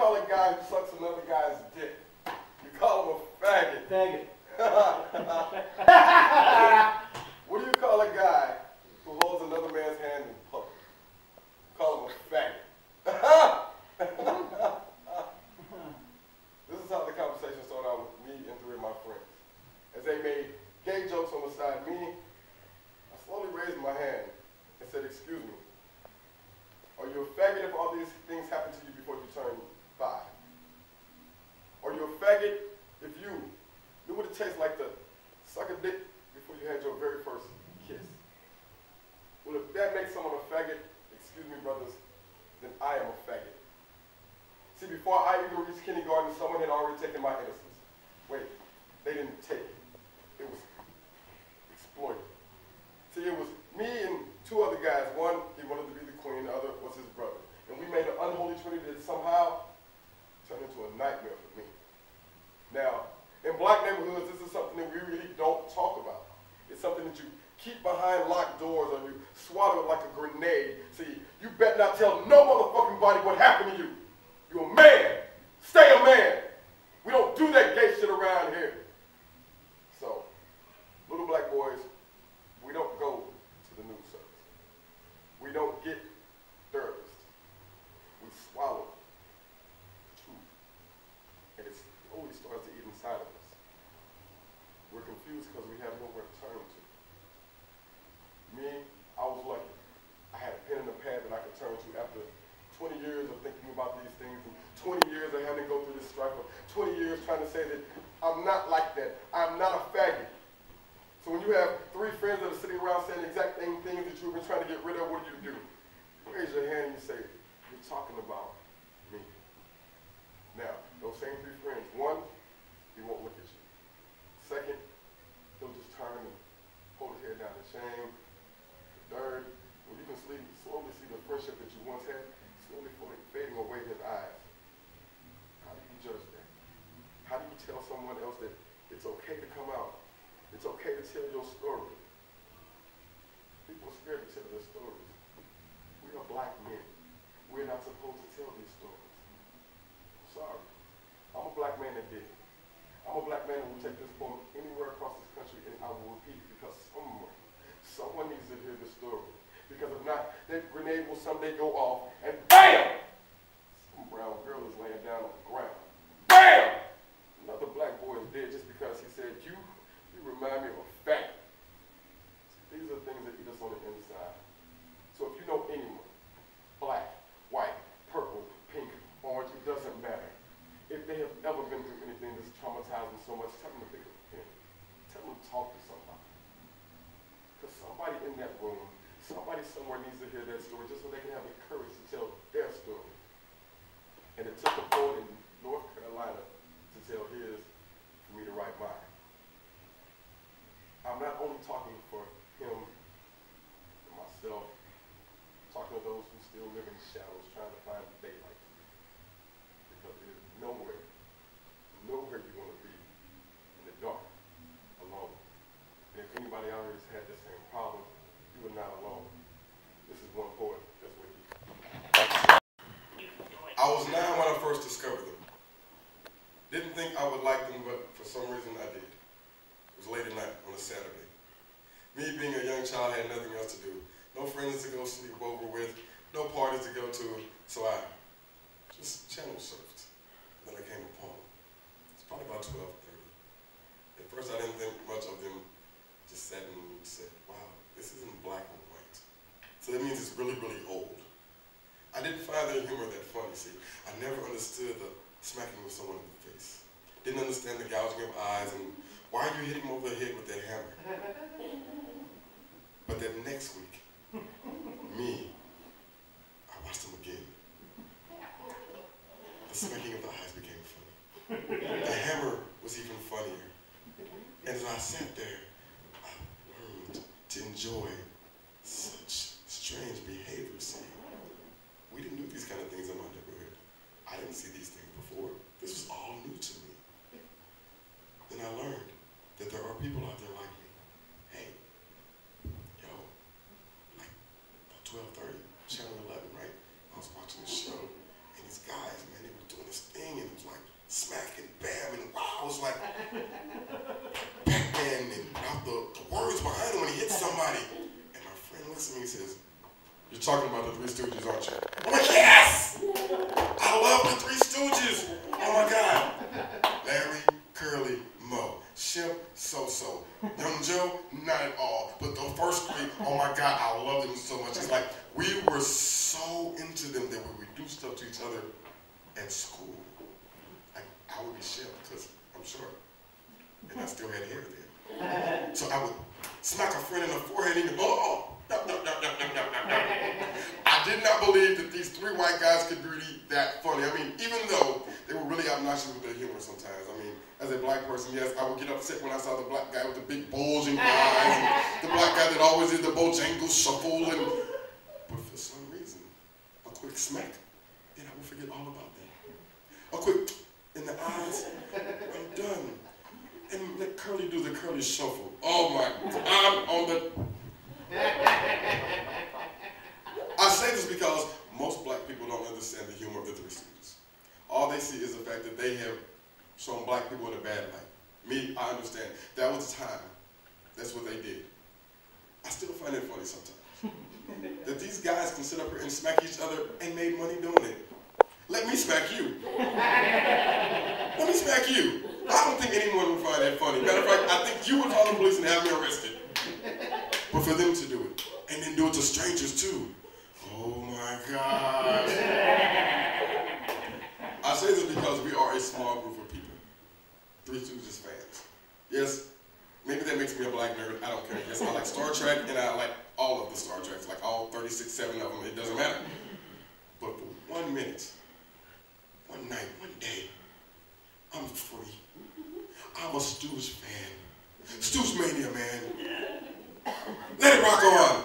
call a guy who sucks another guy's dick? You call him a faggot. Faggot. What do you call a guy who holds another man's hand in public? You call him a faggot. This is how the conversation started out with me and three of my friends. As they made gay jokes on the side of me, I slowly raised my hand and said, excuse me, are you a faggot if all these things happen to you before you turn 5? Are you a faggot if you knew what it tastes like to suck a dick before you had your very first kiss? Well, if that makes someone a faggot, excuse me, brothers, then I am a faggot. See, before I even reached kindergarten, someone had already taken my innocence. Wait, they didn't take it. It was exploited. See, it was me and 2 other guys. One, he wanted to be the queen, the other was his brother. And we made an unholy trinity that somehow turned into a nightmare for me. Now, in black neighborhoods, this is something that we really don't talk about. It's something that you keep behind locked doors or you swallow it like a grenade. See, you better not tell no motherfucking body what happened to you. You're a man. Stay a man. We don't do that gay shit around here. So, little black boys, we don't go to the news service. We don't get therapist. We swallow the truth. And it slowly starts to eat inside of us. We're confused because we have nowhere to turn to. Me, I was lucky. I had a pen and a pad that I could turn to after 20 years of thinking about these things, and 20 years of having to go through this strife, of 20 years trying to say that I'm not like that. I'm not a faggot. So when you have 3 friends that are sitting around saying the exact same things that you've been trying to get rid of, what do? You raise your hand and you say, you're talking about me. Now, those same 3 friends, one, he won't look at you. Second, he'll just turn and hold his head down in shame. The third, well, you can slowly see the friendship that you once had slowly fading away in his eyes. How do you judge that? How do you tell someone else that it's okay to come out? It's okay to tell your story. People are scared to tell their stories. We are black men. We're not supposed to tell these stories. I'm sorry. I'm a black man that did it. I'm a black man who will take this poem anywhere across this country and I will repeat it because someone needs to hear this story. Because if not, that grenade will someday go off and BAM! Some brown girl is laying down on the ground. BAM! Another black boy is dead just because he said, you remind me of a faggot. These are things that eat us on the inside. So if you know anyone, black, white, purple, pink, orange, it doesn't matter. If they have ever been through anything that's traumatized them so much, tell them to pick up a pen. Tell them to talk to somebody. Because somebody in that room, somebody somewhere needs to hear that story just so they can have the courage to tell their story. And it took a poet in North Carolina to tell his for me to write mine. I'm not only talking for him, for myself, I'm talking to those who still live in the shadows trying to find the daylight. Because there's nowhere you want to be in the dark, alone. And if anybody out here has had the same problem, you are not alone. This is one poet that's with you. I was 9 when I first discovered them. Didn't think I would like them, but for some reason I did. It was late at night on a Saturday. Me being a young child had nothing else to do. No friends to go sleep over with, no parties to go to, so I just channel surfed. Then I came upon them. It's probably about 12:30. At first I didn't think much of them, just sat and said, wow, this isn't black and white. So that means it's really, really old. I didn't find their humor that funny, see. I never understood the smacking of someone in the face. Didn't understand the gouging of eyes and why are you hitting him over the head with that hammer? But that next week, I watched them again. The smacking of the eyes became funny. The hammer was even funnier. And as I sat there, I learned to enjoy such strange behavior. See, we didn't do these kind of things in my neighborhood. I didn't see these things before. This was all new to me. Then I learned that there are people out there like me. Hey, yo, like about 12:30, Channel 11, right? I was watching this show, and these guys, man, they were doing this And he says, "You're talking about the Three Stooges, aren't you?" I'm like, "Yes! I love the Three Stooges. Oh my God. Larry, Curly, Moe. Shemp, so-so. Young Joe, not at all. But the first three, oh my God, I love them so much. It's like we were so into them that we would do stuff to each other at school. Like, I would be Shemp because I'm short. And I still had hair then. So I would smack a friend in the forehead and he'd go, "Oh, no. I did not believe that these three white guys could be really that funny. I mean, even though they were really obnoxious with their humor sometimes. I mean, as a black person, yes, I would get upset when I saw the black guy with the big bulging eyes, and the black guy that always did the Bojangles shuffle, but for some reason, a quick smack, then I would forget all about that. A quick in the eyes, I'm done. And let Curly do the Curly shuffle. Oh my God, I'm on the... I say this because most black people don't understand the humor of the Three Stooges. All they see is the fact that they have shown black people in a bad light. Me, I understand. That was the time. That's what they did. I still find it funny sometimes. That these guys can sit up here and smack each other and made money doing it. Let me smack you. Let me smack you. I don't think anyone would find that funny. Matter of fact, I think you would call the police and have me arrested. But for them to do it, and then do it to strangers too. Oh my gosh. I say this because we are a small group of people. Three Stooges fans. Yes, maybe that makes me a black nerd. I don't care. Yes, I like Star Trek and I like all of the Star Treks, like all 36, 7 of them. It doesn't matter. But for 1 minute, one night, one day, I'm free. I'm a Stooge fan. Stooge Mania, man. Let it rock on.